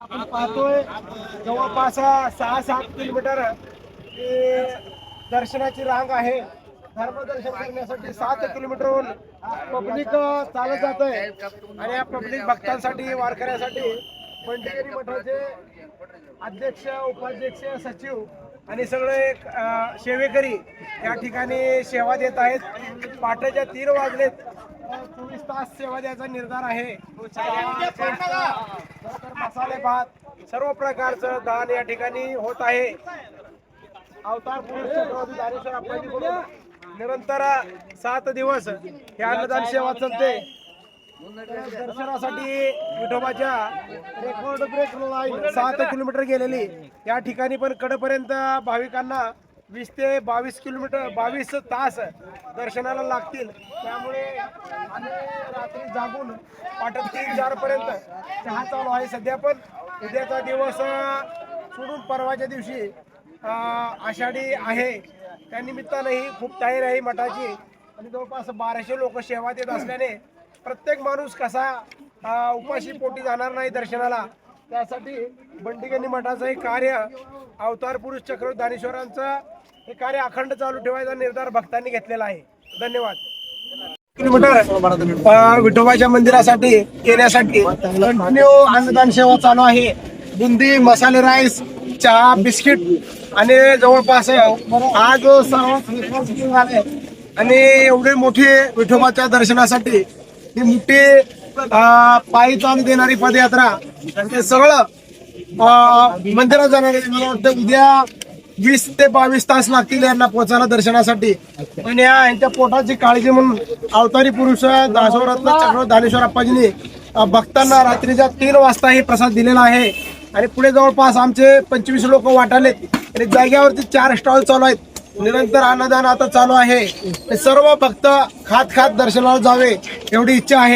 आपण पाहतोय जवळपास 6-7 किलोमीटर दर्शनाची रांग आहे. धर्मदर्शन करण्यासाठी 7 किलोमीटरहून पब्लिक चालत जात आहे आणि या पब्लिक भक्तांसाठी वारकऱ्यासाठी बंडेगिरी मठाचे अध्यक्ष, उपाध्यक्ष, सचिव आणि सगळे सेवेकरी या ठिकाणी सेवा देत आहेत. पहाटेच्या 3 वाजलेत. 24 तास सेवा द्यायचा निर्धार आहे. मसाले भात सर्व प्रकारचं दान या ठिकाणी होत आहे. अवतार पुरुष छत्रपती ज्ञानेश्वर अप्पाजीकडून निरंतर 7 दिवस हे अन्नदान सेवा चालते. दर्शनासाठी विठोबाच्या रेकॉर्ड ब्रेक लाईन 7 किलोमीटर गेलेली. या ठिकाणी पण कडेपर्यंत भाविकांना 20 ते 22 किलोमीटर 22 तास दर्शनाला लागतील. त्यामुळे आम्ही रात्री जागून पहाटे 3-4 पर्यंत चहा चालू आहे. सध्या पण उद्याचा दिवस सोडून परवाच्या दिवशी आषाढी आहे. त्यानिमित्तानंही खूप तयारी आहे मठाची आणि जवळपास 1200 लोक सेवा देत असल्याने प्रत्येक माणूस कसा उपाशी पोटी जाणार नाही दर्शनाला. त्यासाठी बंडेगिरी मठाचं हे कार्य अवतार पुरुष छत्रपती ज्ञानेश्वरांचं हे कार्य अखंड चालू ठेवायचा निर्धार भक्तांनी घेतलेला आहे. धन्यवाद. किलोमीटर विठोबाच्या मंदिरासाठी येण्यासाठी कंटिन्यू अन्नदान सेवा चालू आहे. बुंदी, मसाले राईस, चहा, बिस्किट आणि जवळपास आज सर्वात झाले आणि एवढी मोठी विठोबाच्या दर्शनासाठी ही मोठी पायी चालू देणारी पदयात्रा ते सगळं मंदिरात जाणार आहे. मला वाटतं उद्या 20 ते 22 तास लागतील यांना पोहोचायला दर्शनासाठी. पण यांच्या पोटाची काळजी म्हणून अवतारी पुरुष दासोरत्न छत्रपती ज्ञानेश्वर अप्पाजींनी भक्तांना रात्रीच्या 3 वाजता हे प्रसाद दिलेला आहे आणि पुढे जवळपास आमचे 25 लोक वाटालेत आणि जाग्यावरती 4 स्टॉल चालू आहेत. निरंतर अन्नदान आता चालू आहे. सर्व भक्त खात दर्शनाला जावे एवढी इच्छा आहे.